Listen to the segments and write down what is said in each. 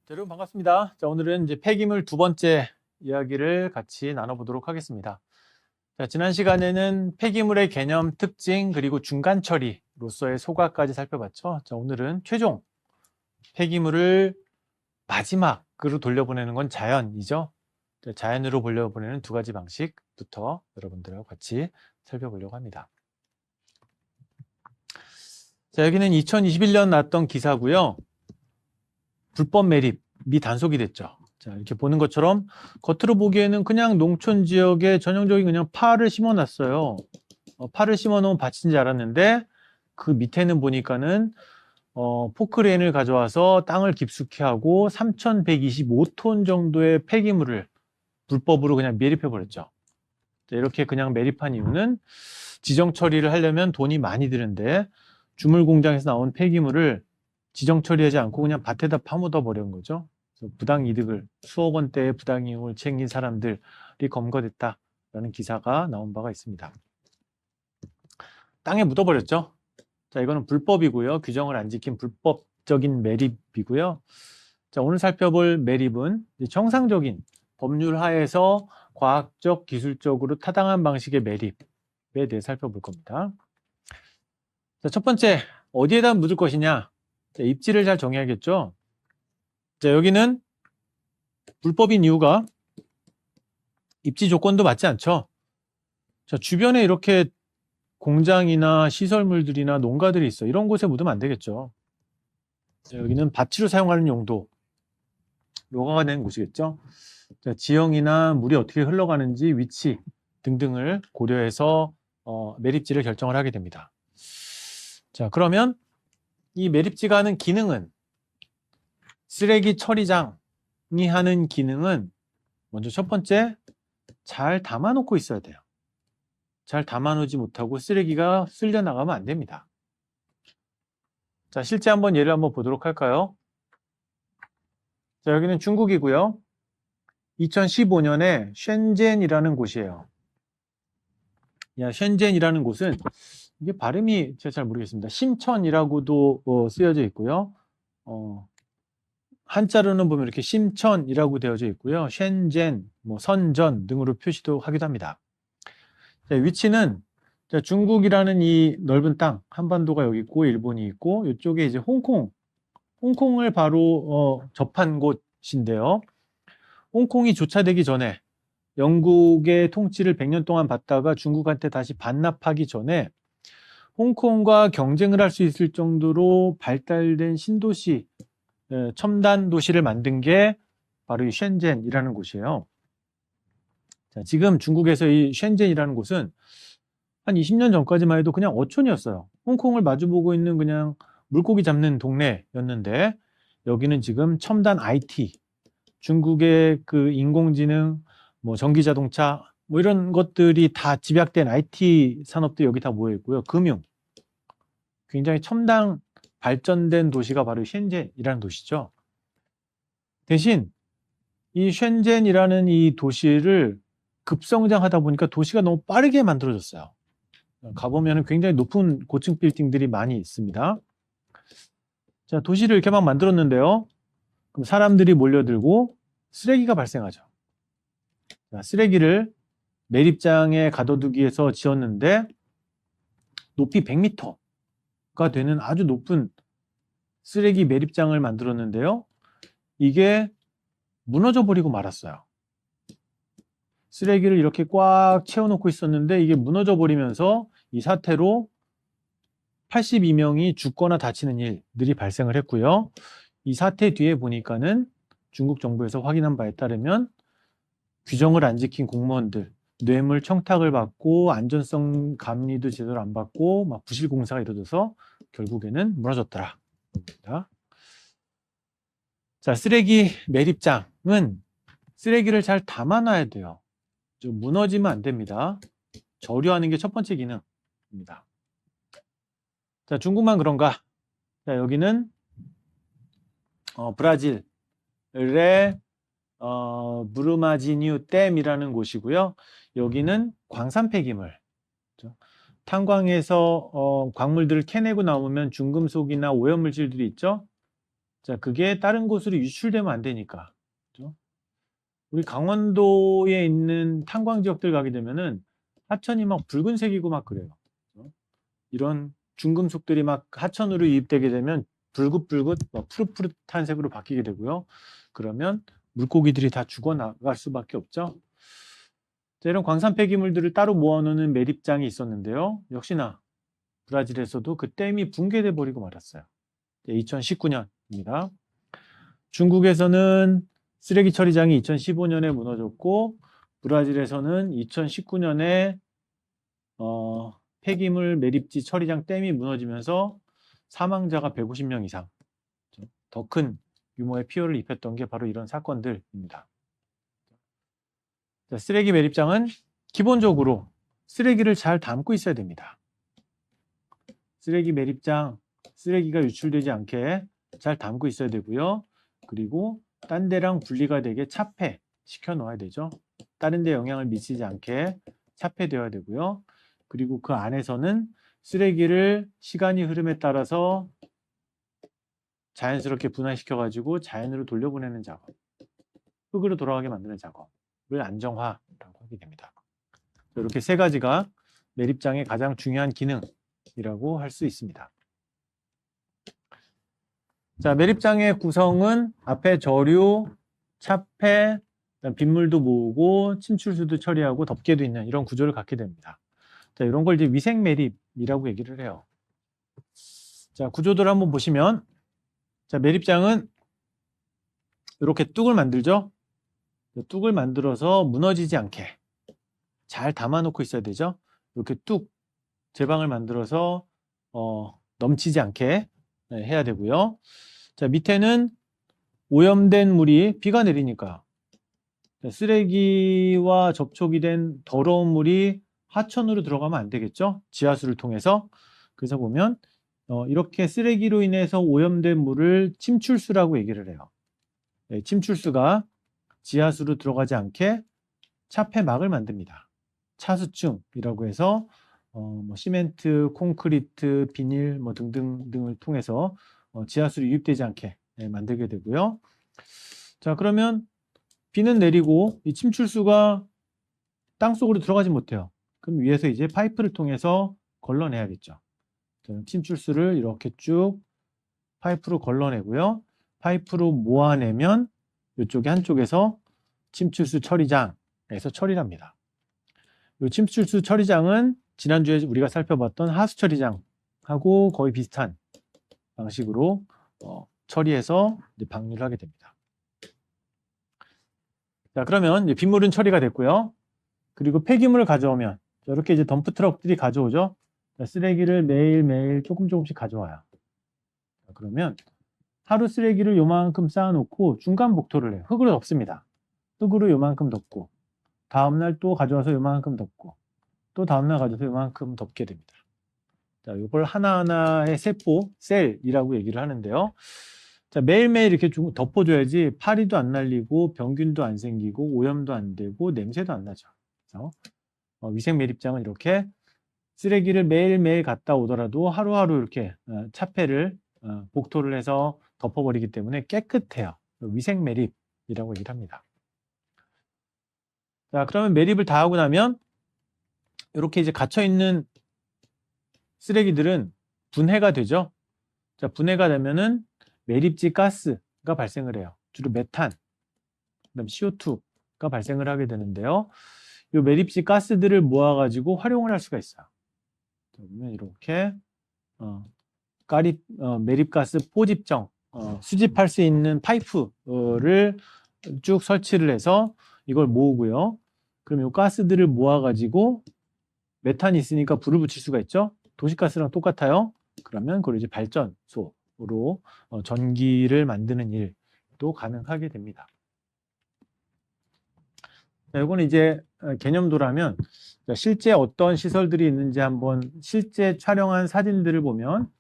자, 여러분 반갑습니다. 자, 오늘은 이제 폐기물 두 번째 이야기를 같이 나눠보도록 하겠습니다. 자, 지난 시간에는 폐기물의 개념, 특징, 그리고 중간 처리로서의 소각까지 살펴봤죠. 자, 오늘은 최종 폐기물을 마지막으로 돌려보내는 건 자연이죠. 자, 자연으로 돌려보내는 두 가지 방식부터 여러분들하고 같이 살펴보려고 합니다. 자, 여기는 2021년 났던 기사고요. 불법 매립이 단속이 됐죠. 자, 이렇게 보는 것처럼 겉으로 보기에는 그냥 농촌 지역에 전형적인 그냥 파를 심어 놨어요. 파를 심어 놓은 밭인 줄 알았는데 그 밑에는 보니까는 포크레인을 가져와서 땅을 깊숙이 하고 3,125톤 정도의 폐기물을 불법으로 그냥 매립해 버렸죠. 이렇게 그냥 매립한 이유는 지정 처리를 하려면 돈이 많이 드는데 주물 공장에서 나온 폐기물을 지정 처리하지 않고 그냥 밭에다 파묻어 버린 거죠. 그래서 부당 이득을 수억 원대의 부당 이익을 챙긴 사람들이 검거됐다라는 기사가 나온 바가 있습니다. 땅에 묻어버렸죠. 자, 이거는 불법이고요. 규정을 안 지킨 불법적인 매립이고요. 자, 오늘 살펴볼 매립은 정상적인 법률 하에서 과학적, 기술적으로 타당한 방식의 매립에 대해 살펴볼 겁니다. 자, 첫 번째, 어디에다 묻을 것이냐? 자, 입지를 잘 정해야겠죠. 자, 여기는 불법인 이유가 입지 조건도 맞지 않죠. 자, 주변에 이렇게 공장이나 시설물들이나 농가들이 있어. 이런 곳에 묻으면 안 되겠죠. 자, 여기는 밭으로 사용하는 용도로가 된 곳이겠죠. 자, 지형이나 물이 어떻게 흘러가는지 위치 등등을 고려해서 매립지를 결정을 하게 됩니다. 자, 그러면 이 매립지가 하는 기능은, 쓰레기 처리장이 하는 기능은 먼저 첫 번째, 잘 담아놓고 있어야 돼요. 잘 담아놓지 못하고 쓰레기가 쓸려 나가면 안 됩니다. 자, 실제 한번 예를 한번 보도록 할까요? 자, 여기는 중국이고요. 2015년에 쉔젠이라는 곳이에요. 쉔젠이라는 곳은 이게 발음이 제가 잘 모르겠습니다. 심천이라고도 쓰여져 있고요. 한자로는 보면 이렇게 심천이라고 되어져 있고요. 쉔젠, 선전 등으로 표시도 하기도 합니다. 자, 위치는 중국이라는 이 넓은 땅, 한반도가 여기 있고 일본이 있고 이쪽에 이제 홍콩을 바로 접한 곳인데요. 홍콩이 조차되기 전에 영국의 통치를 100년 동안 받다가 중국한테 다시 반납하기 전에 홍콩과 경쟁을 할 수 있을 정도로 발달된 신도시, 첨단 도시를 만든 게 바로 이 쉔젠이라는 곳이에요. 자, 지금 중국에서 이 쉔젠이라는 곳은 한 20년 전까지만 해도 그냥 어촌이었어요. 홍콩을 마주보고 있는 그냥 물고기 잡는 동네였는데 여기는 지금 첨단 IT, 중국의 그 인공지능, 전기자동차, 이런 것들이 다 집약된 IT 산업도 여기 다 모여 있고요. 금융, 굉장히 첨단 발전된 도시가 바로 쉔젠이라는 도시죠. 대신 이 쉔젠이라는 이 도시를 급성장하다 보니까 도시가 너무 빠르게 만들어졌어요. 가보면 굉장히 높은 고층 빌딩들이 많이 있습니다. 자, 도시를 이렇게 막 만들었는데요. 그럼 사람들이 몰려들고 쓰레기가 발생하죠. 자, 쓰레기를 매립장에 가둬두기 위해서 지었는데 높이 100m가 되는 아주 높은 쓰레기 매립장을 만들었는데요. 이게 무너져 버리고 말았어요. 쓰레기를 이렇게 꽉 채워놓고 있었는데 이게 무너져 버리면서 이 사태로 82명이 죽거나 다치는 일들이 발생을 했고요. 이 사태 뒤에 보니까는 중국 정부에서 확인한 바에 따르면 규정을 안 지킨 공무원들, 뇌물 청탁을 받고 안전성 감리도 제대로 안 받고 막 부실 공사가 이루어져서 결국에는 무너졌더라. 자, 쓰레기 매립장은 쓰레기를 잘 담아놔야 돼요. 좀 무너지면 안 됩니다. 저류하는 게 첫 번째 기능입니다. 자, 중국만 그런가? 자, 여기는 브라질의 무르마지뉴 댐이라는 곳이고요. 여기는 광산 폐기물. 탄광에서 광물들을 캐내고 나오면 중금속이나 오염물질들이 있죠. 자, 그게 다른 곳으로 유출되면 안 되니까. 그죠? 우리 강원도에 있는 탄광 지역들 가게 되면은 하천이 막 붉은색이고 막 그래요. 그죠? 이런 중금속들이 막 하천으로 유입되게 되면 붉긋붉긋 막 푸릇푸릇한 색으로 바뀌게 되고요. 그러면 물고기들이 다 죽어나갈 수밖에 없죠. 자, 이런 광산 폐기물들을 따로 모아놓는 매립장이 있었는데요. 역시나 브라질에서도 그 댐이 붕괴돼 버리고 말았어요. 2019년입니다. 중국에서는 쓰레기 처리장이 2015년에 무너졌고 브라질에서는 2019년에 폐기물 매립지 처리장 댐이 무너지면서 사망자가 150명 이상, 더 큰 규모의 피해를 입혔던 게 바로 이런 사건들입니다. 자, 쓰레기 매립장은 기본적으로 쓰레기를 잘 담고 있어야 됩니다. 쓰레기 매립장, 쓰레기가 유출되지 않게 잘 담고 있어야 되고요. 그리고 딴 데랑 분리가 되게 차폐 시켜 놓아야 되죠. 다른 데 영향을 미치지 않게 차폐되어야 되고요. 그리고 그 안에서는 쓰레기를 시간이 흐름에 따라서 자연스럽게 분해시켜 가지고 자연으로 돌려보내는 작업, 흙으로 돌아가게 만드는 작업을 안정화라고 하게 됩니다. 이렇게 세 가지가 매립장의 가장 중요한 기능이라고 할 수 있습니다. 자, 매립장의 구성은 앞에 저류, 차폐, 빗물도 모으고 침출수도 처리하고 덮개도 있는 이런 구조를 갖게 됩니다. 자, 이런 걸 이제 위생 매립이라고 얘기를 해요. 자, 구조들 한번 보시면, 자, 매립장은 이렇게 뚝을 만들죠. 뚝을 만들어서 무너지지 않게 잘 담아놓고 있어야 되죠. 이렇게 뚝 제방을 만들어서 넘치지 않게 해야 되고요. 자, 밑에는 오염된 물이 비가 내리니까 쓰레기와 접촉이 된 더러운 물이 하천으로 들어가면 안 되겠죠? 지하수를 통해서. 그래서 보면 이렇게 쓰레기로 인해서 오염된 물을 침출수라고 얘기를 해요. 네, 침출수가 지하수로 들어가지 않게 차폐막을 만듭니다. 차수층이라고 해서 뭐 시멘트, 콘크리트, 비닐 뭐 등등을 통해서 지하수로 유입되지 않게 만들게 되고요. 자, 그러면 비는 내리고 이 침출수가 땅속으로 들어가지 못해요. 그럼 위에서 이제 파이프를 통해서 걸러내야겠죠. 침출수를 이렇게 쭉 파이프로 걸러내고요. 파이프로 모아내면 이쪽에 한쪽에서 침출수 처리장에서 처리를 합니다. 이 침출수 처리장은 지난주에 우리가 살펴봤던 하수 처리장하고 거의 비슷한 방식으로 처리해서 이제 방류를 하게 됩니다. 자, 그러면 이제 빗물은 처리가 됐고요. 그리고 폐기물을 가져오면 이렇게 이제 덤프 트럭들이 가져오죠. 자, 쓰레기를 매일매일 조금씩 가져와요. 자, 그러면 하루 쓰레기를 요만큼 쌓아놓고 중간 복토를 해요. 흙으로 덮습니다. 흙으로 요만큼 덮고 다음날 또 가져와서 요만큼 덮고 또 다음날 가져와서 요만큼 덮게 됩니다. 자, 이걸 하나하나의 세포, 셀이라고 얘기를 하는데요. 자, 매일매일 이렇게 덮어줘야지 파리도 안 날리고 병균도 안 생기고 오염도 안 되고 냄새도 안 나죠. 그래서 위생 매립장은 이렇게 쓰레기를 매일매일 갖다 오더라도 하루하루 이렇게 차폐를 복토를 해서 덮어버리기 때문에 깨끗해요. 위생 매립이라고 얘기를 합니다. 자, 그러면 매립을 다 하고 나면 이렇게 이제 갇혀있는 쓰레기들은 분해가 되죠. 자, 분해가 되면은 매립지 가스가 발생을 해요. 주로 메탄, 그다음 CO2가 발생을 하게 되는데요. 이 매립지 가스들을 모아가지고 활용을 할 수가 있어요. 그러면 이렇게 매립가스 포집정, 수집할 수 있는 파이프를 쭉 설치를 해서 이걸 모으고요. 그럼 이 가스들을 모아가지고 메탄이 있으니까 불을 붙일 수가 있죠. 도시가스랑 똑같아요. 그러면 그걸 이제 발전소로 전기를 만드는 일도 가능하게 됩니다. 이거는 이제 개념도라면 실제 어떤 시설들이 있는지 한번 실제 촬영한 사진들을 보면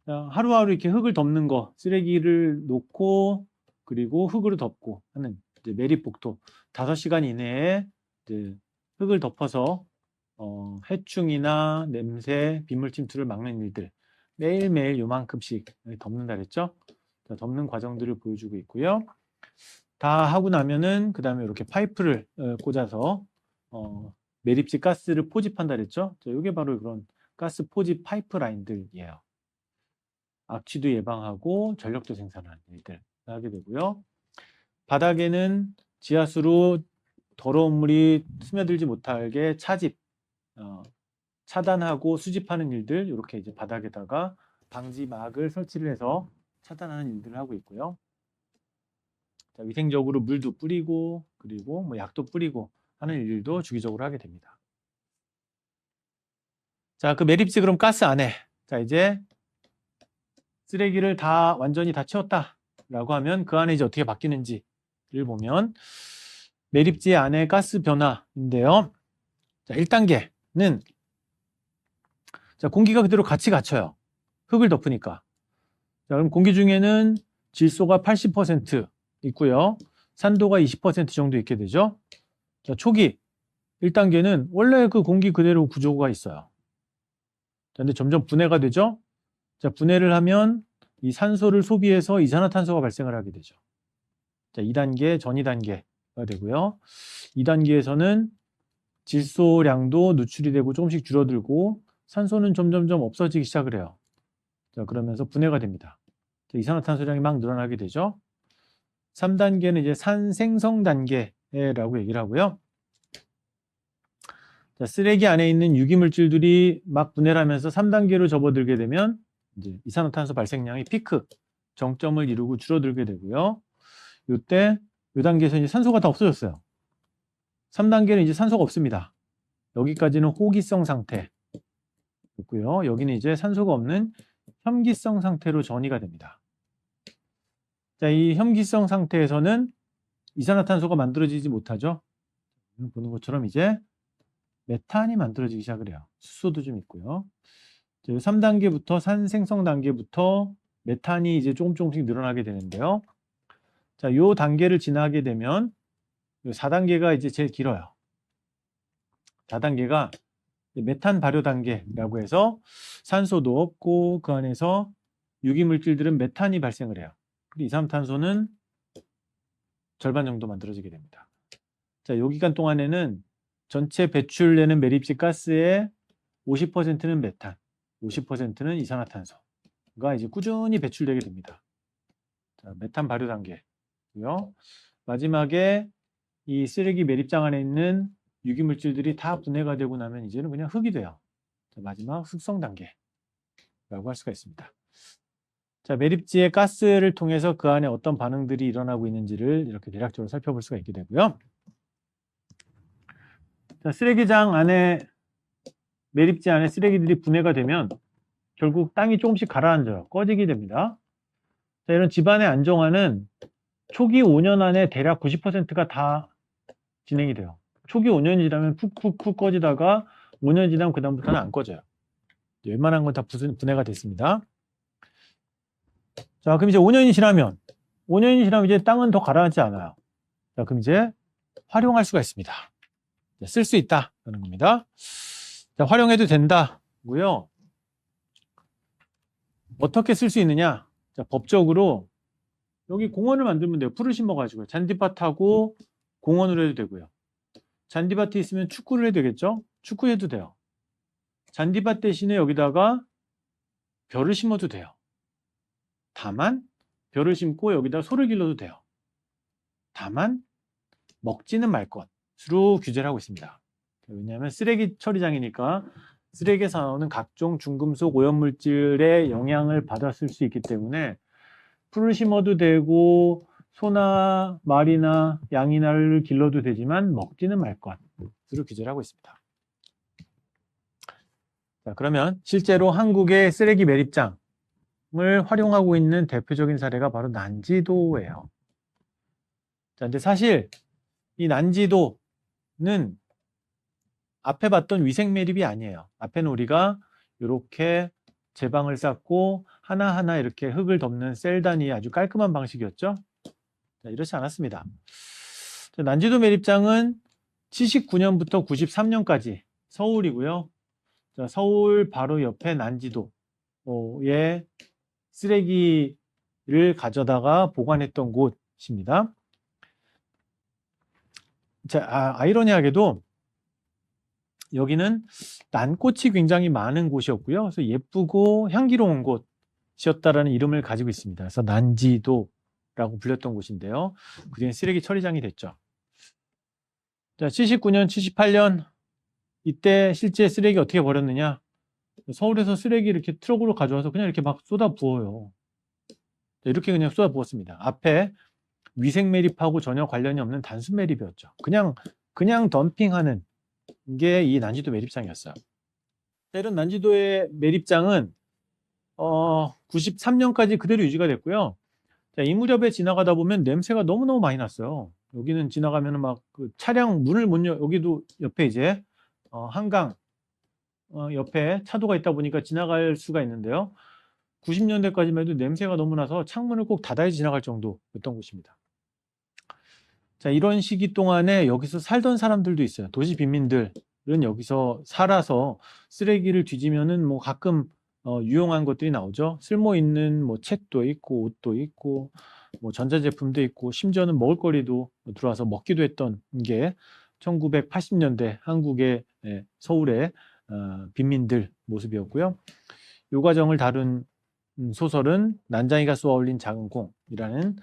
하루하루 이렇게 흙을 덮는 거, 쓰레기를 놓고 그리고 흙으로 덮고 하는 이제 매립복도 5시간 이내에 이제 흙을 덮어서 해충이나 냄새, 빗물 침투를 막는 일들 매일매일 요만큼씩 덮는다 그랬죠. 자, 덮는 과정들을 보여주고 있고요. 다 하고 나면은 그 다음에 이렇게 파이프를 꽂아서 매립지 가스를 포집한다 그랬죠. 자, 이게 바로 그런 가스 포집 파이프라인들이에요. 악취도 예방하고 전력도 생산하는 일들 하게 되고요. 바닥에는 지하수로 더러운 물이 스며들지 못하게 차집, 차단하고 수집하는 일들, 이렇게 이제 바닥에다가 방지막을 설치를 해서 차단하는 일들을 하고 있고요. 자, 위생적으로 물도 뿌리고, 그리고 뭐 약도 뿌리고 하는 일도 주기적으로 하게 됩니다. 자, 그 매립지 그럼 가스 안에, 자, 이제 쓰레기를 완전히 다 채웠다라고 하면 그 안에 이제 어떻게 바뀌는지를 보면 매립지 안에 가스 변화인데요. 자, 1단계는 자, 공기가 그대로 같이 갇혀요. 흙을 덮으니까. 자, 그럼 공기 중에는 질소가 80% 있고요. 산도가 20% 정도 있게 되죠. 자, 초기 1단계는 원래 그 공기 그대로 구조가 있어요. 자, 근데 점점 분해가 되죠. 자, 분해를 하면 이 산소를 소비해서 이산화탄소가 발생을 하게 되죠. 자, 2단계, 전 2단계가 되고요. 2단계에서는 질소량도 누출이 되고 조금씩 줄어들고 산소는 점점점 없어지기 시작을 해요. 자, 그러면서 분해가 됩니다. 자, 이산화탄소량이 막 늘어나게 되죠. 3단계는 이제 산생성 단계라고 얘기를 하고요. 자, 쓰레기 안에 있는 유기물질들이 막 분해를 하면서 3단계로 접어들게 되면 이제 이산화탄소 발생량이 피크, 정점을 이루고 줄어들게 되고요. 이때 이 단계에서 이제 산소가 다 없어졌어요. 3단계는 이제 산소가 없습니다. 여기까지는 호기성 상태. 있고요. 여기는 이제 산소가 없는 혐기성 상태로 전이가 됩니다. 자, 이 혐기성 상태에서는 이산화탄소가 만들어지지 못하죠. 보는 것처럼 이제 메탄이 만들어지기 시작을 해요. 수소도 좀 있고요. 3단계부터 산생성 단계부터 메탄이 이제 조금씩 늘어나게 되는데요. 자, 요 단계를 지나게 되면 4단계가 이제 제일 길어요. 4단계가 메탄 발효 단계라고 해서 산소도 없고 그 안에서 유기물질들은 메탄이 발생을 해요. 그리고 이산화탄소는 절반 정도 만들어지게 됩니다. 자, 요 기간 동안에는 전체 배출되는 매립지 가스의 50%는 메탄, 50%는 이산화탄소가 이제 꾸준히 배출되게 됩니다. 자, 메탄 발효 단계고요. 마지막에 이 쓰레기 매립장 안에 있는 유기물질들이 다 분해가 되고 나면 이제는 그냥 흙이 돼요. 자, 마지막 숙성 단계라고 할 수가 있습니다. 자, 매립지의 가스를 통해서 그 안에 어떤 반응들이 일어나고 있는지를 이렇게 대략적으로 살펴볼 수가 있게 되고요. 자, 쓰레기장 안에 매립지 안에 쓰레기들이 분해가 되면 결국 땅이 조금씩 가라앉아요. 꺼지게 됩니다. 자, 이런 집안의 안정화는 초기 5년 안에 대략 90%가 다 진행이 돼요. 초기 5년이 지나면 푹푹푹 꺼지다가 5년 지나면 그 다음부터는 안 꺼져요. 웬만한 건 다 분해가 됐습니다. 자, 그럼 이제 5년이 지나면 이제 땅은 더 가라앉지 않아요. 자, 그럼 이제 활용할 수가 있습니다. 쓸 수 있다라는 겁니다. 자, 활용해도 된다고요. 어떻게 쓸 수 있느냐? 자, 법적으로 여기 공원을 만들면 돼요. 풀을 심어가지고 잔디밭하고 공원으로 해도 되고요. 잔디밭이 있으면 축구를 해도 되겠죠? 축구해도 돼요. 잔디밭 대신에 여기다가 벼를 심어도 돼요. 다만 벼를 심고 여기다 소를 길러도 돼요. 다만 먹지는 말 것으로 규제를 하고 있습니다. 왜냐하면 쓰레기 처리장이니까 쓰레기에서 나오는 각종 중금속 오염물질의 영향을 받았을 수 있기 때문에 풀을 심어도 되고 소나 말이나 양이나를 길러도 되지만 먹지는 말 것으로 규제를 하고 있습니다. 자, 그러면 실제로 한국의 쓰레기 매립장을 활용하고 있는 대표적인 사례가 바로 난지도예요. 자, 근데 사실 이 난지도는 앞에 봤던 위생 매립이 아니에요. 앞에는 우리가 이렇게 제방을 쌓고 하나하나 이렇게 흙을 덮는 셀 단위의 아주 깔끔한 방식이었죠. 자, 이렇지 않았습니다. 자, 난지도 매립장은 79년부터 93년까지 서울이고요. 자, 서울 바로 옆에 난지도의 쓰레기 쓰레기를 가져다가 보관했던 곳입니다. 자, 아이러니하게도 여기는 난꽃이 굉장히 많은 곳이었고요. 그래서 예쁘고 향기로운 곳이었다라는 이름을 가지고 있습니다. 그래서 난지도라고 불렸던 곳인데요. 그중에 쓰레기 처리장이 됐죠. 자, 79년, 78년 이때 실제 쓰레기 어떻게 버렸느냐? 서울에서 쓰레기 이렇게 트럭으로 가져와서 그냥 이렇게 막 쏟아 부어요. 이렇게 그냥 쏟아 부었습니다. 앞에 위생 매립하고 전혀 관련이 없는 단순 매립이었죠. 그냥 덤핑하는 게 이 난지도 매립장이었어요. 이런 난지도의 매립장은 93년까지 그대로 유지가 됐고요. 자, 이 무렵에 지나가다 보면 냄새가 너무너무 많이 났어요. 여기는 지나가면 막 그 차량 문을 못 열, 여기도 옆에 이제 한강 옆에 차도가 있다 보니까 지나갈 수가 있는데요. 90년대까지만 해도 냄새가 너무 나서 창문을 꼭 닫아야지 지나갈 정도였던 곳입니다. 자, 이런 시기 동안에 여기서 살던 사람들도 있어요. 도시 빈민들은 여기서 살아서 쓰레기를 뒤지면은 뭐 가끔 유용한 것들이 나오죠. 쓸모 있는 뭐 책도 있고 옷도 있고 뭐 전자제품도 있고 심지어는 먹을거리도 들어와서 먹기도 했던 게 1980년대 한국의 서울의 빈민들 모습이었고요. 이 과정을 다룬 소설은 난장이가 쏘아올린 작은 공이라는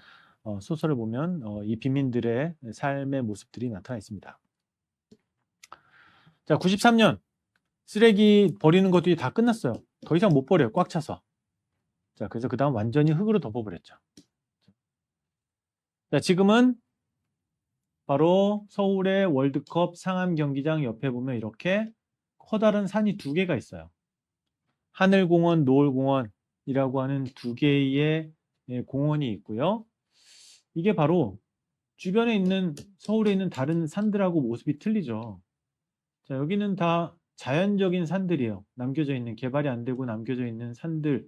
소설을 보면 이 빈민들의 삶의 모습들이 나타나 있습니다. 자, 93년 쓰레기 버리는 것들이 다 끝났어요. 더 이상 못 버려요. 꽉 차서. 자, 그래서 그 다음 완전히 흙으로 덮어버렸죠. 자, 지금은 바로 서울의 월드컵 상암 경기장 옆에 보면 이렇게 커다란 산이 두 개가 있어요. 하늘공원, 노을공원이라고 하는 두 개의 공원이 있고요. 이게 바로 주변에 있는 서울에 있는 다른 산들하고 모습이 틀리죠. 자, 여기는 다 자연적인 산들이에요. 남겨져 있는, 개발이 안 되고 남겨져 있는 산들,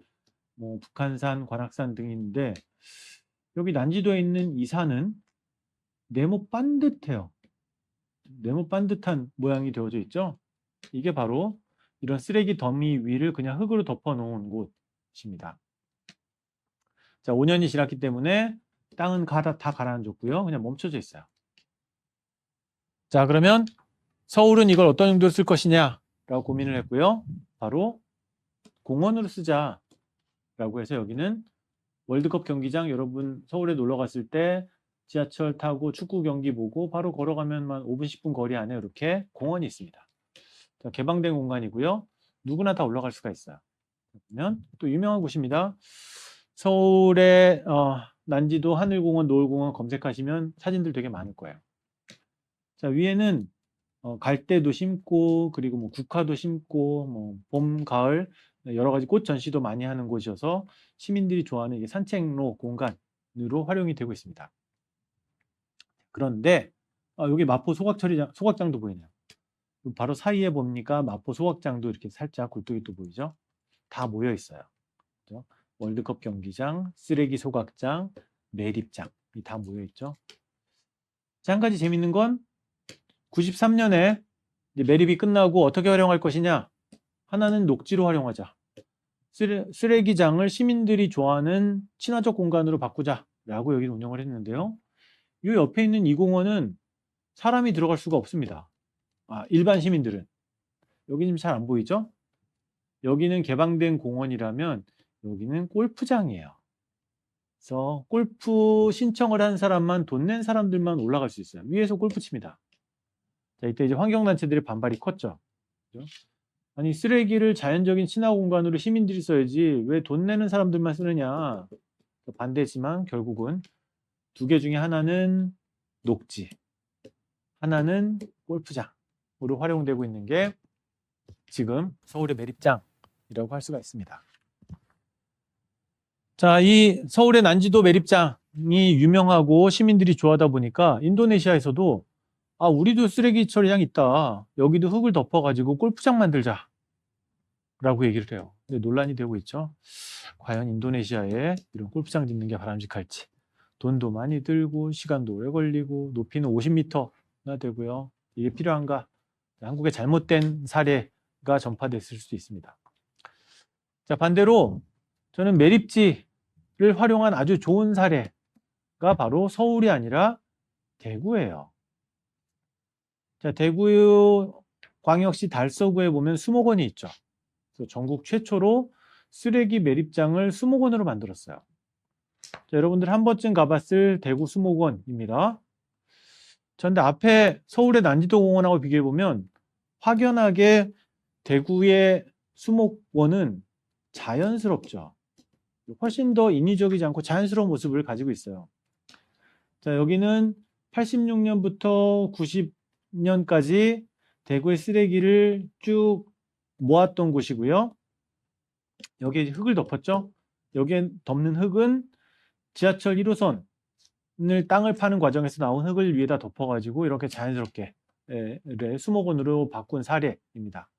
뭐 북한산, 관악산 등인데 여기 난지도에 있는 이 산은 네모 반듯해요. 네모 반듯한 모양이 되어져 있죠. 이게 바로 이런 쓰레기 더미 위를 그냥 흙으로 덮어 놓은 곳입니다. 자, 5년이 지났기 때문에 땅은 다 가라앉았고요. 그냥 멈춰져 있어요. 자, 그러면 서울은 이걸 어떤 용도로 쓸 것이냐라고 고민을 했고요. 바로 공원으로 쓰자라고 해서 여기는 월드컵 경기장, 여러분 서울에 놀러 갔을 때 지하철 타고 축구 경기 보고 바로 걸어가면 5분, 10분 거리 안에 이렇게 공원이 있습니다. 자, 개방된 공간이고요. 누구나 다 올라갈 수가 있어요. 그러면 또 유명한 곳입니다. 서울의 난지도 하늘공원, 노을공원 검색하시면 사진들 되게 많을 거예요. 자, 위에는 갈대도 심고 그리고 뭐 국화도 심고 뭐 봄, 가을 여러 가지 꽃 전시도 많이 하는 곳이어서 시민들이 좋아하는 이게 산책로 공간으로 활용이 되고 있습니다. 그런데 여기 마포 소각장도 보이네요. 바로 사이에 봅니까 마포 소각장도 이렇게 살짝 굴뚝이 또 보이죠? 다 모여 있어요. 그렇죠? 월드컵 경기장, 쓰레기 소각장, 매립장 다 모여 있죠. 자, 한 가지 재밌는 건 93년에 매립이 끝나고 어떻게 활용할 것이냐? 하나는 녹지로 활용하자. 쓰레기장을 시민들이 좋아하는 친화적 공간으로 바꾸자라고 여기를 운영을 했는데요. 이 옆에 있는 이 공원은 사람이 들어갈 수가 없습니다. 일반 시민들은. 여기는 잘 안 보이죠? 여기는 개방된 공원이라면 여기는 골프장이에요. 그래서 골프 신청을 한 사람만, 돈 낸 사람들만 올라갈 수 있어요. 위에서 골프 칩니다. 자, 이때 이제 환경단체들의 반발이 컸죠. 그렇죠? 아니, 쓰레기를 자연적인 친화 공간으로 시민들이 써야지 왜 돈 내는 사람들만 쓰느냐. 반대지만 결국은 두 개 중에 하나는 녹지, 하나는 골프장으로 활용되고 있는 게 지금 서울의 매립장이라고 할 수가 있습니다. 자, 이 서울의 난지도 매립장이 유명하고 시민들이 좋아하다 보니까 인도네시아에서도 우리도 쓰레기 처리장 있다. 여기도 흙을 덮어가지고 골프장 만들자. 라고 얘기를 해요. 근데 논란이 되고 있죠. 과연 인도네시아에 이런 골프장 짓는 게 바람직할지. 돈도 많이 들고 시간도 오래 걸리고 높이는 50m나 되고요. 이게 필요한가? 한국의 잘못된 사례가 전파됐을 수도 있습니다. 자, 반대로 저는 매립지 활용한 아주 좋은 사례가 바로 서울이 아니라 대구예요. 자, 대구 광역시 달서구에 보면 수목원이 있죠. 그래서 전국 최초로 쓰레기 매립장을 수목원으로 만들었어요. 자, 여러분들 한 번쯤 가봤을 대구 수목원입니다. 그런데 앞에 서울의 난지도 공원하고 비교해 보면 확연하게 대구의 수목원은 자연스럽죠. 훨씬 더 인위적이지 않고 자연스러운 모습을 가지고 있어요. 자, 여기는 86년부터 90년까지 대구의 쓰레기를 쭉 모았던 곳이고요. 여기에 흙을 덮었죠. 여기에 덮는 흙은 지하철 1호선을 땅을 파는 과정에서 나온 흙을 위에다 덮어가지고 이렇게 자연스럽게 수목원으로 바꾼 사례입니다.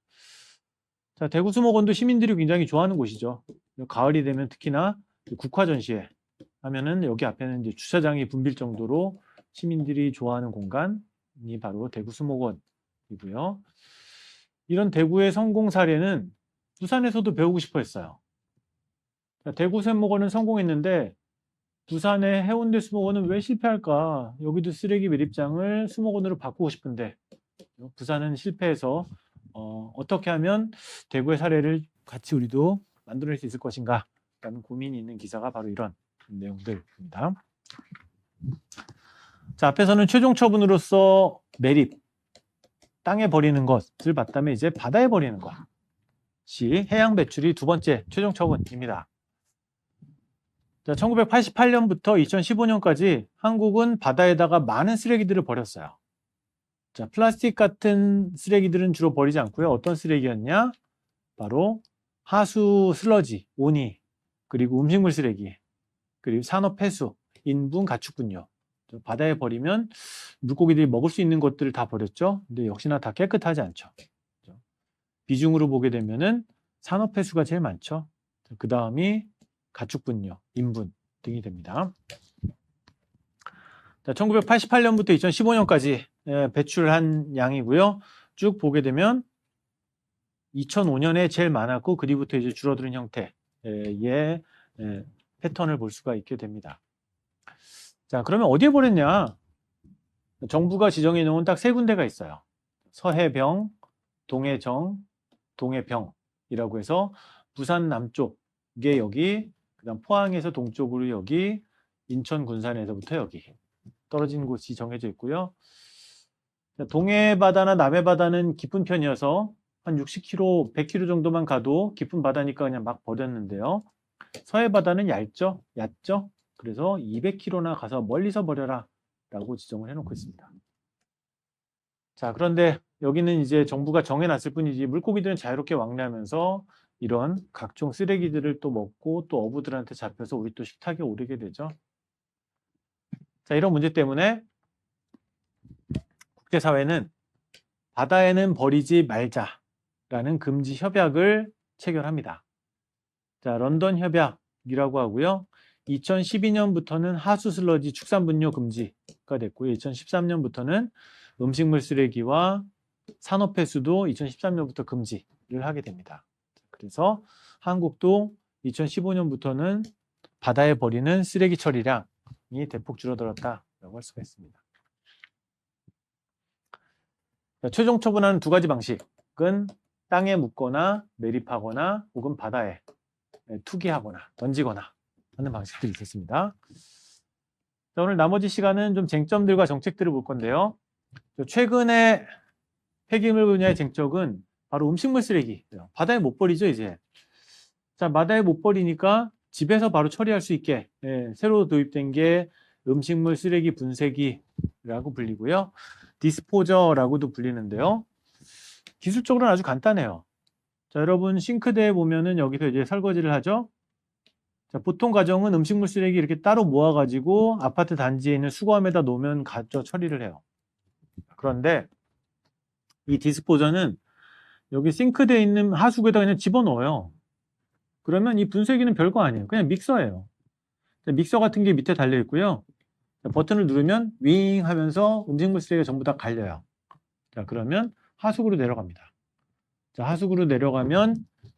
자, 대구 수목원도 시민들이 굉장히 좋아하는 곳이죠. 가을이 되면 특히나 국화전시회 하면은 여기 앞에는 이제 주차장이 붐빌 정도로 시민들이 좋아하는 공간이 바로 대구 수목원이고요. 이런 대구의 성공 사례는 부산에서도 배우고 싶어 했어요. 자, 대구 수목원은 성공했는데 부산의 해운대 수목원은 왜 실패할까? 여기도 쓰레기 매립장을 수목원으로 바꾸고 싶은데 부산은 실패해서 어떻게 하면 대구의 사례를 같이 우리도 만들어낼 수 있을 것인가? 라는 고민이 있는 기사가 바로 이런 내용들입니다. 자, 앞에서는 최종 처분으로서 매립, 땅에 버리는 것을 봤다면 이제 바다에 버리는 것이 해양 배출이 두 번째 최종 처분입니다. 자, 1988년부터 2015년까지 한국은 바다에다가 많은 쓰레기들을 버렸어요. 자, 플라스틱 같은 쓰레기들은 주로 버리지 않고요. 어떤 쓰레기였냐? 바로 하수 슬러지, 오니, 그리고 음식물 쓰레기, 그리고 산업 폐수, 인분, 가축분요. 바다에 버리면 물고기들이 먹을 수 있는 것들을 다 버렸죠. 근데 역시나 다 깨끗하지 않죠. 비중으로 보게 되면은 산업 폐수가 제일 많죠. 그 다음이 가축분요, 인분 등이 됩니다. 자, 1988년부터 2015년까지 배출한 양이고요. 쭉 보게 되면 2005년에 제일 많았고 그 뒤부터 이제 줄어드는 형태의 패턴을 볼 수가 있게 됩니다. 자, 그러면 어디에 버렸냐? 정부가 지정해 놓은 딱 세 군데가 있어요. 서해병, 동해정, 동해병이라고 해서 부산 남쪽에 여기, 그다음 포항에서 동쪽으로 여기, 인천 군산에서부터 여기 떨어진 곳이 정해져 있고요. 동해 바다나 남해 바다는 깊은 편이어서 한 60km, 100km 정도만 가도 깊은 바다니까 그냥 막 버렸는데요. 서해 바다는 얇죠? 그래서 200km나 가서 멀리서 버려라 라고 지정을 해놓고 있습니다. 자, 그런데 여기는 이제 정부가 정해놨을 뿐이지 물고기들은 자유롭게 왕래하면서 이런 각종 쓰레기들을 또 먹고 또 어부들한테 잡혀서 우리 또 식탁에 오르게 되죠. 자, 이런 문제 때문에 국제사회는 바다에는 버리지 말자라는 금지 협약을 체결합니다. 자, 런던 협약이라고 하고요. 2012년부터는 하수 슬러지 축산분뇨 금지가 됐고요. 2013년부터는 음식물 쓰레기와 산업폐수도 2013년부터 금지를 하게 됩니다. 그래서 한국도 2015년부터는 바다에 버리는 쓰레기 처리량이 대폭 줄어들었다라고 할 수가 있습니다. 자, 최종 처분하는 두 가지 방식은 땅에 묻거나 매립하거나 혹은 바다에 투기하거나 던지거나 하는 방식들이 있었습니다. 자, 오늘 나머지 시간은 좀 쟁점들과 정책들을 볼 건데요. 최근에 폐기물 분야의 쟁점은 바로 음식물 쓰레기예요. 바다에 못 버리죠, 이제. 자, 바다에 못 버리니까 집에서 바로 처리할 수 있게 새로 도입된 게 음식물 쓰레기 분쇄기라고 불리고요. 디스포저라고도 불리는데요. 기술적으로는 아주 간단해요. 자, 여러분 싱크대에 보면은 여기서 이제 설거지를 하죠. 자, 보통 가정은 음식물 쓰레기 이렇게 따로 모아가지고 아파트 단지에 있는 수거함에다 놓으면 가져 처리를 해요. 그런데 이 디스포저는 여기 싱크대에 있는 하수구에다 그냥 집어넣어요. 그러면 이 분쇄기는 별거 아니에요. 그냥 믹서예요. 믹서 같은 게 밑에 달려 있고요. 버튼을 누르면 윙 하면서 음식물 쓰레기가 전부 다 갈려요. 자, 그러면 하수구로 내려갑니다. 자, 하수구로 내려가면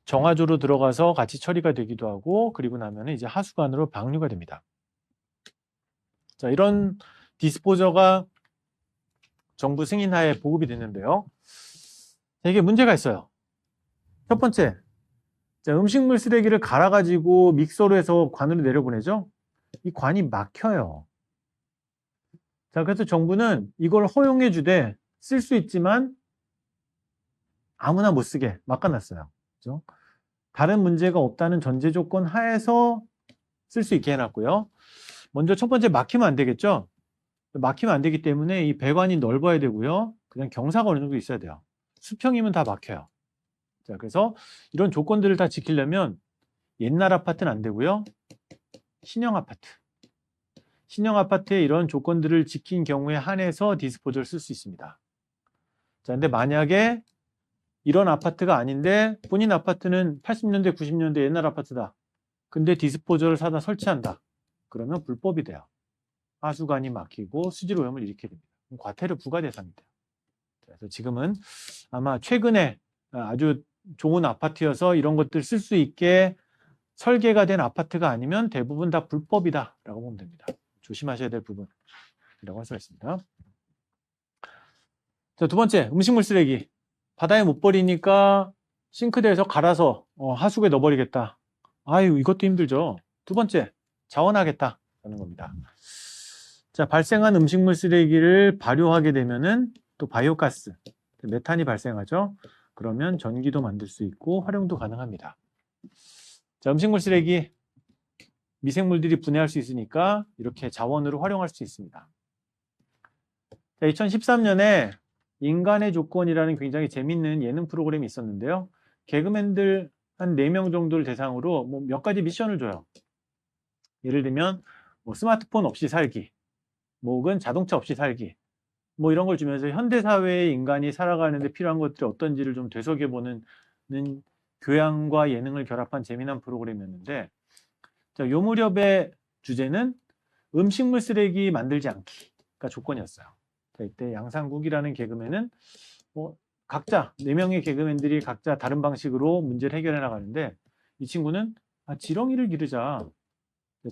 정화조로 들어가서 같이 처리가 되기도 하고, 그리고 나면 이제 하수관으로 방류가 됩니다. 자, 이런 디스포저가 정부 승인하에 보급이 됐는데요. 자, 이게 문제가 있어요. 첫 번째, 자, 음식물 쓰레기를 갈아가지고 믹서로 해서 관으로 내려보내죠. 이 관이 막혀요. 자, 그래서 정부는 이걸 허용해 주되 쓸 수 있지만 아무나 못 쓰게 막아놨어요. 그죠? 다른 문제가 없다는 전제 조건 하에서 쓸 수 있게 해놨고요. 먼저 첫 번째 막히면 안 되겠죠? 막히면 안 되기 때문에 이 배관이 넓어야 되고요. 그냥 경사가 어느 정도 있어야 돼요. 수평이면 다 막혀요. 자, 그래서 이런 조건들을 다 지키려면 옛날 아파트는 안 되고요. 신형 아파트. 신형 아파트에 이런 조건들을 지킨 경우에 한해서 디스포저를 쓸 수 있습니다. 자, 근데 만약에 이런 아파트가 아닌데 본인 아파트는 80년대, 90년대 옛날 아파트다. 근데 디스포저를 사다 설치한다. 그러면 불법이 돼요. 하수관이 막히고 수질 오염을 일으키게 됩니다. 과태료 부과 대상이 돼요. 그래서 지금은 아마 최근에 아주 좋은 아파트여서 이런 것들 쓸 수 있게 설계가 된 아파트가 아니면 대부분 다 불법이다라고 보면 됩니다. 조심하셔야 될 부분이라고 할 수가 있습니다. 자, 두 번째, 음식물 쓰레기. 바다에 못 버리니까 싱크대에서 갈아서 하수구에 넣어버리겠다. 아유, 이것도 힘들죠. 두 번째, 자원하겠다라는 겁니다. 자, 발생한 음식물 쓰레기를 발효하게 되면은 또 바이오가스, 메탄이 발생하죠. 그러면 전기도 만들 수 있고 활용도 가능합니다. 자, 음식물 쓰레기, 미생물들이 분해할 수 있으니까 이렇게 자원으로 활용할 수 있습니다. 자, 2013년에 인간의 조건이라는 굉장히 재밌는 예능 프로그램이 있었는데요. 개그맨들 한 4명 정도를 대상으로 뭐 몇 가지 미션을 줘요. 예를 들면 뭐 스마트폰 없이 살기, 뭐 혹은 자동차 없이 살기, 뭐 이런 걸 주면서 현대사회의 인간이 살아가는데 필요한 것들이 어떤지를 좀 되새겨보는 교양과 예능을 결합한 재미난 프로그램이었는데, 자, 요 무렵의 주제는 음식물 쓰레기 만들지 않기가 조건이었어요. 자, 이때 양상국이라는 개그맨은 뭐 각자 4명의 개그맨들이 각자 다른 방식으로 문제를 해결해 나가는데, 이 친구는 지렁이를 기르자.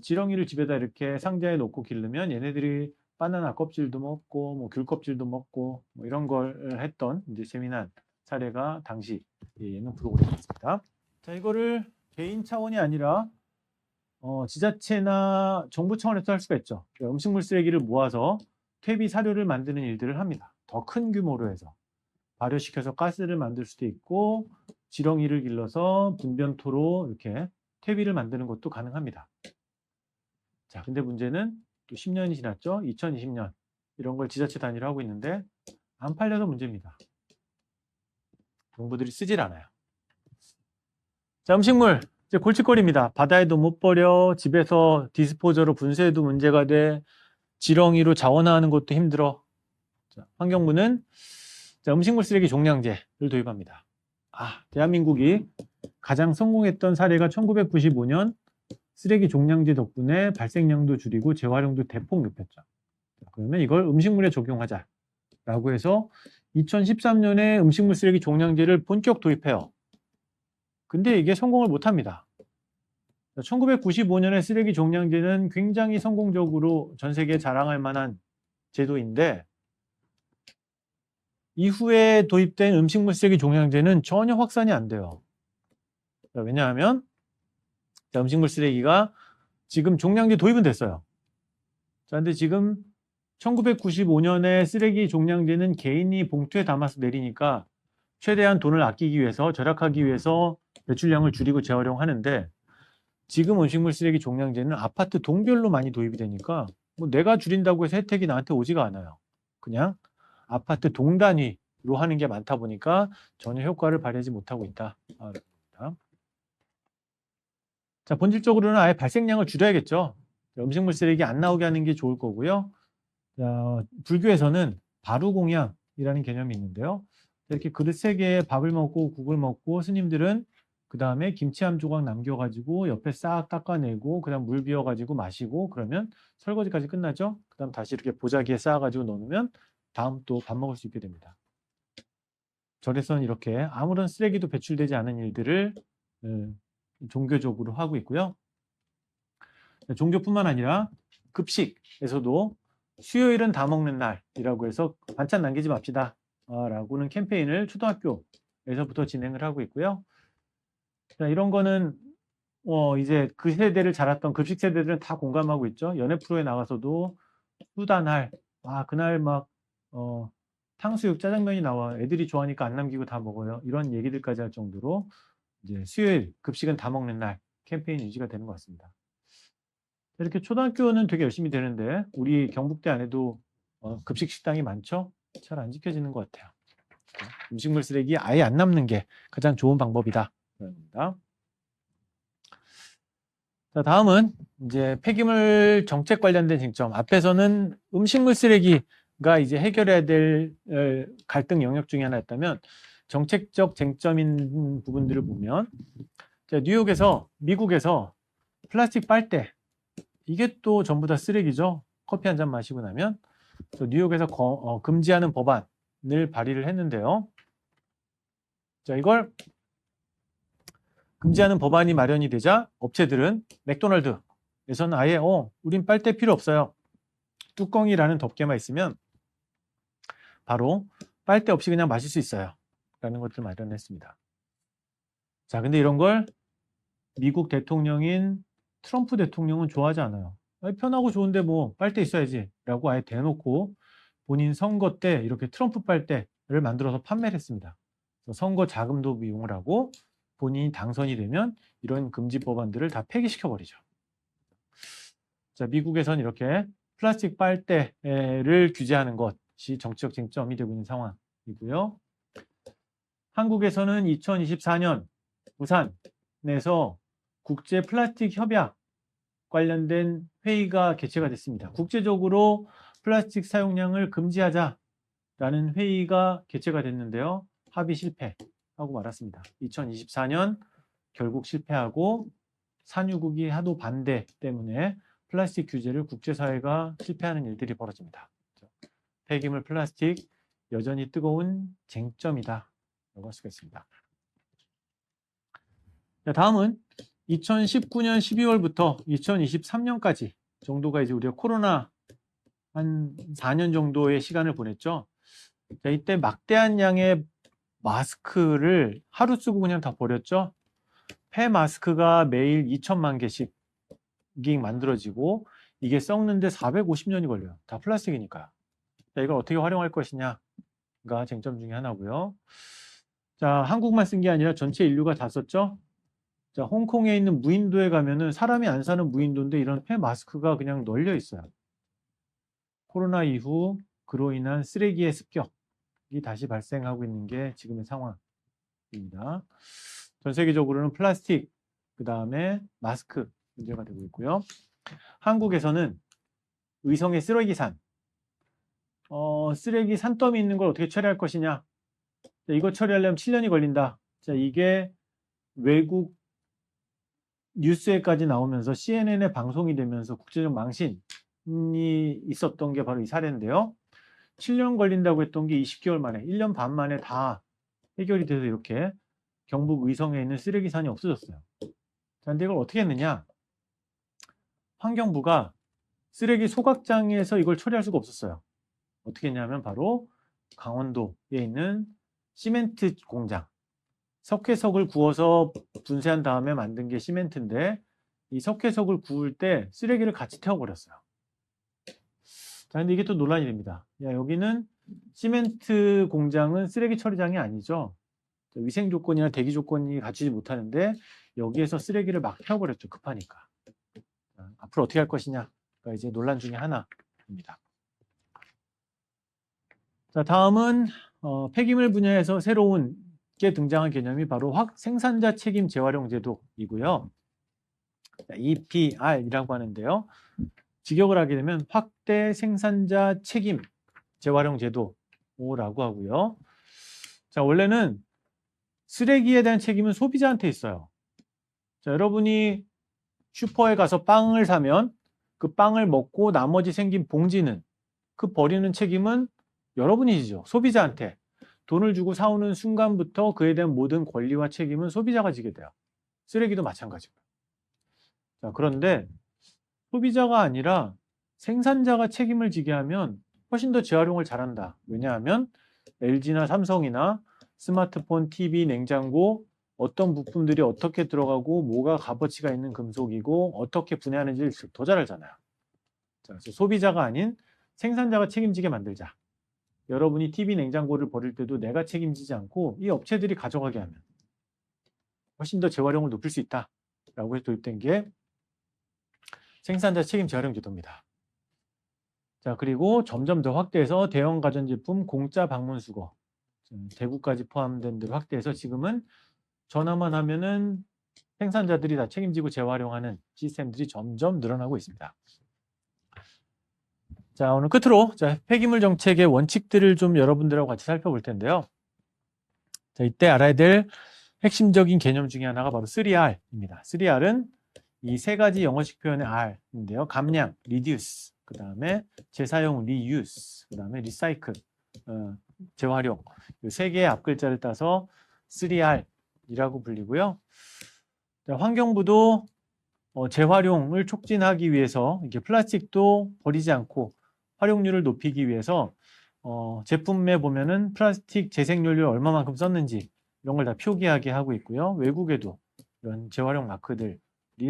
지렁이를 집에다 이렇게 상자에 놓고 기르면 얘네들이 바나나 껍질도 먹고 뭐 귤 껍질도 먹고 뭐 이런 걸 했던 이제 재미난 사례가 당시 예능 프로그램이었습니다. 자, 이거를 개인 차원이 아니라 지자체나 정부 차원에서 할 수가 있죠. 그러니까 음식물 쓰레기를 모아서 퇴비 사료를 만드는 일들을 합니다. 더 큰 규모로 해서 발효시켜서 가스를 만들 수도 있고 지렁이를 길러서 분변토로 이렇게 퇴비를 만드는 것도 가능합니다. 자, 근데 문제는 또 10년이 지났죠. 2020년 이런 걸 지자체 단위로 하고 있는데 안 팔려서 문제입니다. 정부들이 쓰질 않아요. 자, 음식물 이제 골칫거리입니다. 바다에도 못 버려, 집에서 디스포저로 분쇄해도 문제가 돼, 지렁이로 자원화하는 것도 힘들어. 자, 환경부는 자, 음식물 쓰레기 종량제를 도입합니다. 대한민국이 가장 성공했던 사례가 1995년 쓰레기 종량제 덕분에 발생량도 줄이고 재활용도 대폭 높였죠. 그러면 이걸 음식물에 적용하자라고 해서 2013년에 음식물 쓰레기 종량제를 본격 도입해요. 근데 이게 성공을 못합니다. 1995년에 쓰레기 종량제는 굉장히 성공적으로 전 세계에 자랑할 만한 제도인데, 이후에 도입된 음식물 쓰레기 종량제는 전혀 확산이 안 돼요. 왜냐하면 음식물 쓰레기가 지금 종량제 도입은 됐어요. 자, 근데 지금 1995년에 쓰레기 종량제는 개인이 봉투에 담아서 내리니까 최대한 돈을 아끼기 위해서, 절약하기 위해서 배출량을 줄이고 재활용하는데, 지금 음식물 쓰레기 종량제는 아파트 동별로 많이 도입이 되니까 뭐 내가 줄인다고 해서 혜택이 나한테 오지가 않아요. 그냥 아파트 동 단위로 하는 게 많다 보니까 전혀 효과를 발휘하지 못하고 있다. 자, 본질적으로는 아예 발생량을 줄여야겠죠. 음식물 쓰레기 안 나오게 하는 게 좋을 거고요. 불교에서는 바루공양이라는 개념이 있는데요. 이렇게 그릇 3개에 밥을 먹고 국을 먹고 스님들은 그 다음에 김치 한 조각 남겨가지고 옆에 싹 닦아내고 그 다음 물 비워가지고 마시고 그러면 설거지까지 끝나죠. 그 다음 다시 이렇게 보자기에 쌓아가지고 넣으면 다음 또 밥 먹을 수 있게 됩니다. 절에서는 이렇게 아무런 쓰레기도 배출되지 않은 일들을 종교적으로 하고 있고요. 종교뿐만 아니라 급식에서도 수요일은 다 먹는 날이라고 해서 반찬 남기지 맙시다 라고는 캠페인을 초등학교에서부터 진행을 하고 있고요. 자, 이런 거는 이제 그 세대를 자랐던 급식 세대들은 다 공감하고 있죠. 연애 프로에 나가서도 후다날, 그날 막 탕수육, 짜장면이 나와. 애들이 좋아하니까 안 남기고 다 먹어요. 이런 얘기들까지 할 정도로 이제 수요일 급식은 다 먹는 날 캠페인 유지가 되는 것 같습니다. 이렇게 초등학교는 되게 열심히 되는데 우리 경북대 안에도 급식 식당이 많죠? 잘 안 지켜지는 것 같아요. 음식물 쓰레기 아예 안 남는 게 가장 좋은 방법이다. 그럽니다. 자, 다음은 이제 폐기물 정책 관련된 쟁점. 앞에서는 음식물 쓰레기가 이제 해결해야 될 갈등 영역 중에 하나였다면 정책적 쟁점인 부분들을 보면 자, 뉴욕에서 미국에서 플라스틱 빨대 이게 또 전부 다 쓰레기죠. 커피 한 잔 마시고 나면 뉴욕에서 금지하는 법안을 발의를 했는데요. 자, 이걸 금지하는 법안이 마련이 되자 업체들은 맥도날드에서는 아예 우린 빨대 필요 없어요. 뚜껑이라는 덮개만 있으면 바로 빨대 없이 그냥 마실 수 있어요. 라는 것들 마련했습니다. 자, 근데 이런 걸 미국 대통령인 트럼프 대통령은 좋아하지 않아요. 편하고 좋은데 뭐 빨대 있어야지 라고 아예 대놓고 본인 선거 때 이렇게 트럼프 빨대를 만들어서 판매를 했습니다. 선거 자금도 이용을 하고 본인이 당선이 되면 이런 금지 법안들을 다 폐기시켜버리죠. 자, 미국에선 이렇게 플라스틱 빨대를 규제하는 것이 정치적 쟁점이 되고 있는 상황이고요. 한국에서는 2024년 부산에서 국제 플라스틱 협약 관련된 회의가 개최가 됐습니다. 국제적으로 플라스틱 사용량을 금지하자라는 회의가 개최가 됐는데요. 합의 실패하고 말았습니다. 2024년 결국 실패하고 산유국이 하도 반대 때문에 플라스틱 규제를 국제사회가 실패하는 일들이 벌어집니다. 폐기물 플라스틱 여전히 뜨거운 쟁점이다 라고 할 수가 있습니다. 자, 다음은 2019년 12월부터 2023년까지 정도가 이제 우리가 코로나 한 4년 정도의 시간을 보냈죠. 자, 이때 막대한 양의 마스크를 하루 쓰고 그냥 다 버렸죠. 폐 마스크가 매일 2천만 개씩 만들어지고 이게 썩는데 450년이 걸려요. 다 플라스틱이니까. 자, 이걸 어떻게 활용할 것이냐가 쟁점 중에 하나고요. 자, 한국만 쓴 게 아니라 전체 인류가 다 썼죠. 자, 홍콩에 있는 무인도에 가면은 사람이 안 사는 무인도인데 이런 폐 마스크가 그냥 널려 있어요. 코로나 이후 그로 인한 쓰레기의 습격이 다시 발생하고 있는 게 지금의 상황입니다. 전 세계적으로는 플라스틱, 그 다음에 마스크 문제가 되고 있고요. 한국에서는 의성의 쓰레기산, 쓰레기 산더미 있는 걸 어떻게 처리할 것이냐. 자, 이거 처리하려면 7년이 걸린다. 자, 이게 외국 뉴스에까지 나오면서 CNN에 방송이 되면서 국제적 망신이 있었던 게 바로 이 사례인데요. 7년 걸린다고 했던 게 20개월 만에, 1년 반 만에 다 해결이 돼서 이렇게 경북 의성에 있는 쓰레기산이 없어졌어요. 자, 근데 이걸 어떻게 했느냐? 환경부가 쓰레기 소각장에서 이걸 처리할 수가 없었어요. 어떻게 했냐면 바로 강원도에 있는 시멘트 공장. 석회석을 구워서 분쇄한 다음에 만든 게 시멘트인데 이 석회석을 구울 때 쓰레기를 같이 태워버렸어요. 자, 근데 이게 또 논란이 됩니다. 야, 여기는 시멘트 공장은 쓰레기 처리장이 아니죠. 위생 조건이나 대기 조건이 갖추지 못하는데 여기에서 쓰레기를 막 태워버렸죠. 급하니까. 자, 앞으로 어떻게 할 것이냐가 이제 논란 중에 하나입니다. 자, 다음은 폐기물 분야에서 새로운 게 등장한 개념이 바로 생산자 책임 재활용 제도이고요. EPR이라고 하는데요. 직역을 하게 되면 확대 생산자 책임 재활용 제도라고 하고요. 자, 원래는 쓰레기에 대한 책임은 소비자한테 있어요. 자, 여러분이 슈퍼에 가서 빵을 사면 그 빵을 먹고 나머지 생긴 봉지는 그 버리는 책임은 여러분이 지죠. 소비자한테. 돈을 주고 사오는 순간부터 그에 대한 모든 권리와 책임은 소비자가 지게 돼요. 쓰레기도 마찬가지고요. 자, 그런데 소비자가 아니라 생산자가 책임을 지게 하면 훨씬 더 재활용을 잘한다. 왜냐하면 LG나 삼성이나 스마트폰, TV, 냉장고 어떤 부품들이 어떻게 들어가고 뭐가 값어치가 있는 금속이고 어떻게 분해하는지를 더 잘 알잖아요. 자, 그래서 소비자가 아닌 생산자가 책임지게 만들자. 여러분이 TV, 냉장고를 버릴 때도 내가 책임지지 않고 이 업체들이 가져가게 하면 훨씬 더 재활용을 높일 수 있다라고 해서 도입된 게 생산자 책임 재활용 제도입니다. 자, 그리고 점점 더 확대해서 대형 가전제품 공짜 방문 수거, 대구까지 포함된 데로 확대해서 지금은 전화만 하면은 생산자들이 다 책임지고 재활용하는 시스템들이 점점 늘어나고 있습니다. 자, 오늘 끝으로 폐기물 정책의 원칙들을 좀 여러분들하고 같이 살펴볼 텐데요. 자, 이때 알아야 될 핵심적인 개념 중에 하나가 바로 3R입니다. 3R은 이 세 가지 영어식 표현의 R인데요. 감량, reduce, 그 다음에 재사용, reuse, 그 다음에 recycle, 재활용. 이 세 개의 앞글자를 따서 3R이라고 불리고요. 자, 환경부도 재활용을 촉진하기 위해서 이렇게 플라스틱도 버리지 않고 활용률을 높이기 위해서 제품에 보면은 플라스틱 재생연료 얼마만큼 썼는지 이런 걸 다 표기하게 하고 있고요. 외국에도 이런 재활용 마크들이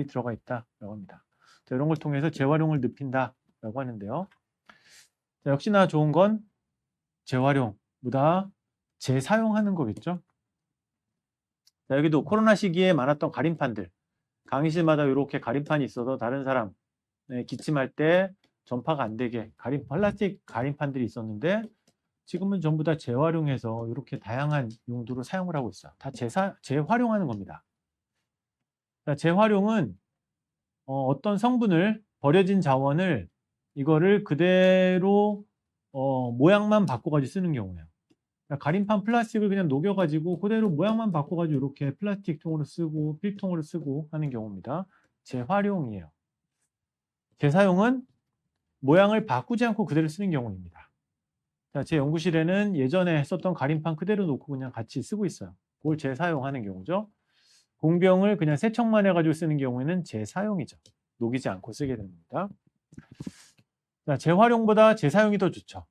들어가 있다라고 합니다. 자, 이런 걸 통해서 재활용을 높인다라고 하는데요. 자, 역시나 좋은 건 재활용보다 재사용하는 거겠죠. 자, 여기도 코로나 시기에 많았던 가림판들, 강의실마다 이렇게 가림판이 있어서 다른 사람 기침할 때 전파가 안 되게 플라스틱 가림판들이 있었는데 지금은 전부 다 재활용해서 이렇게 다양한 용도로 사용을 하고 있어요. 다 재활용하는 겁니다. 자, 재활용은 어떤 성분을 버려진 자원을 이거를 그대로 모양만 바꿔가지고 쓰는 경우예요. 그러니까 가림판 플라스틱을 그냥 녹여가지고 그대로 모양만 바꿔가지고 이렇게 플라스틱 통으로 쓰고 필통으로 쓰고 하는 경우입니다. 재활용이에요. 재사용은 모양을 바꾸지 않고 그대로 쓰는 경우입니다. 자, 제 연구실에는 예전에 썼던 가림판 그대로 놓고 그냥 같이 쓰고 있어요. 그걸 재사용하는 경우죠. 공병을 그냥 세척만 해가지고 쓰는 경우에는 재사용이죠. 녹이지 않고 쓰게 됩니다. 자, 재활용보다 재사용이 더 좋죠.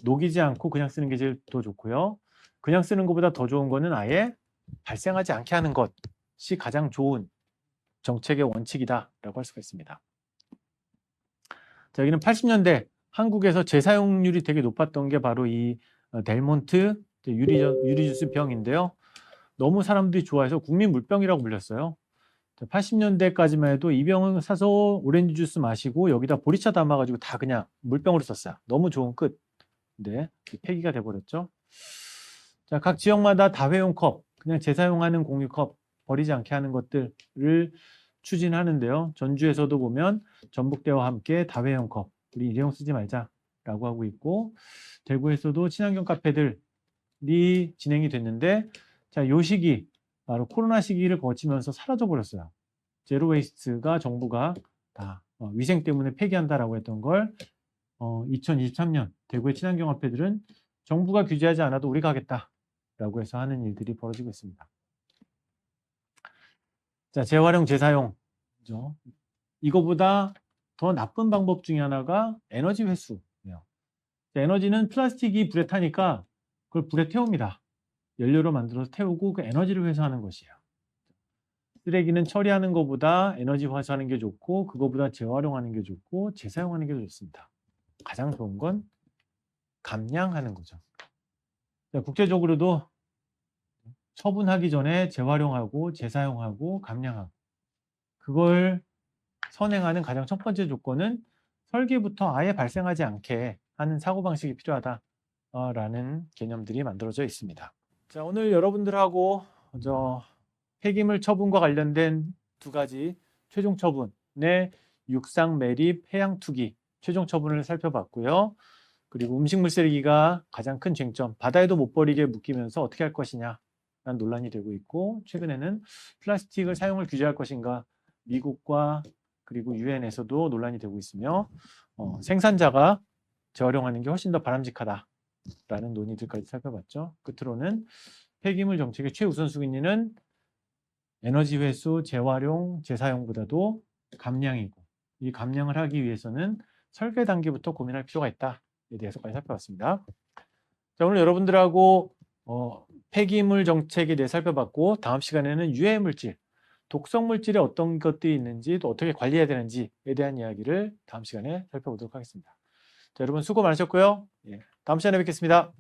녹이지 않고 그냥 쓰는 게 제일 더 좋고요. 그냥 쓰는 것보다 더 좋은 거는 아예 발생하지 않게 하는 것이 가장 좋은 정책의 원칙이다라고 할 수가 있습니다. 자, 여기는 80년대 한국에서 재사용률이 되게 높았던 게 바로 이 델몬트 유리주스 병인데요. 너무 사람들이 좋아해서 국민 물병이라고 불렸어요. 80년대까지만 해도 이 병을 사서 오렌지 주스 마시고 여기다 보리차 담아가지고 다 그냥 물병으로 썼어요. 너무 좋은 끝. 근데 폐기가 돼버렸죠. 자, 각 지역마다 다회용 컵, 그냥 재사용하는 공유컵 버리지 않게 하는 것들을 추진하는데요. 전주에서도 보면 전북대와 함께 다회용 컵, 우리 일회용 쓰지 말자라고 하고 있고, 대구에서도 친환경 카페들이 진행이 됐는데, 자, 요 시기, 바로 코로나 시기를 거치면서 사라져 버렸어요. 제로 웨이스트가 정부가 다 위생 때문에 폐기한다라고 했던 걸 2023년 대구의 친환경 카페들은 정부가 규제하지 않아도 우리가 하겠다라고 해서 하는 일들이 벌어지고 있습니다. 자, 재활용, 재사용. 이거보다 더 나쁜 방법 중에 하나가 에너지 회수예요. 에너지는 플라스틱이 불에 타니까 그걸 불에 태웁니다. 연료로 만들어서 태우고 그 에너지를 회수하는 것이에요. 쓰레기는 처리하는 것보다 에너지 회수하는 게 좋고 그거보다 재활용하는 게 좋고 재사용하는 게 좋습니다. 가장 좋은 건 감량하는 거죠. 국제적으로도 처분하기 전에 재활용하고 재사용하고 감량하고 그걸 선행하는 가장 첫 번째 조건은 설계부터 아예 발생하지 않게 하는 사고방식이 필요하다라는 개념들이 만들어져 있습니다. 자, 오늘 여러분들하고 폐기물 처분과 관련된 두 가지 최종 처분의 육상 매립 해양 투기 최종 처분을 살펴봤고요. 그리고 음식물 쓰레기가 가장 큰 쟁점, 바다에도 못 버리게 묶이면서 어떻게 할 것이냐 라는 논란이 되고 있고, 최근에는 플라스틱을 사용을 규제할 것인가 미국과 그리고 유엔에서도 논란이 되고 있으며 생산자가 재활용하는 게 훨씬 더 바람직하다라는 논의들까지 살펴봤죠. 끝으로는 폐기물 정책의 최우선순위는 에너지 회수, 재활용, 재사용보다도 감량이고, 이 감량을 하기 위해서는 설계 단계부터 고민할 필요가 있다에 대해서까지 살펴봤습니다. 자, 오늘 여러분들하고 폐기물 정책에 대해 살펴봤고, 다음 시간에는 유해 물질, 독성 물질에 어떤 것들이 있는지 또 어떻게 관리해야 되는지에 대한 이야기를 다음 시간에 살펴보도록 하겠습니다. 자, 여러분 수고 많으셨고요. 예, 다음 시간에 뵙겠습니다.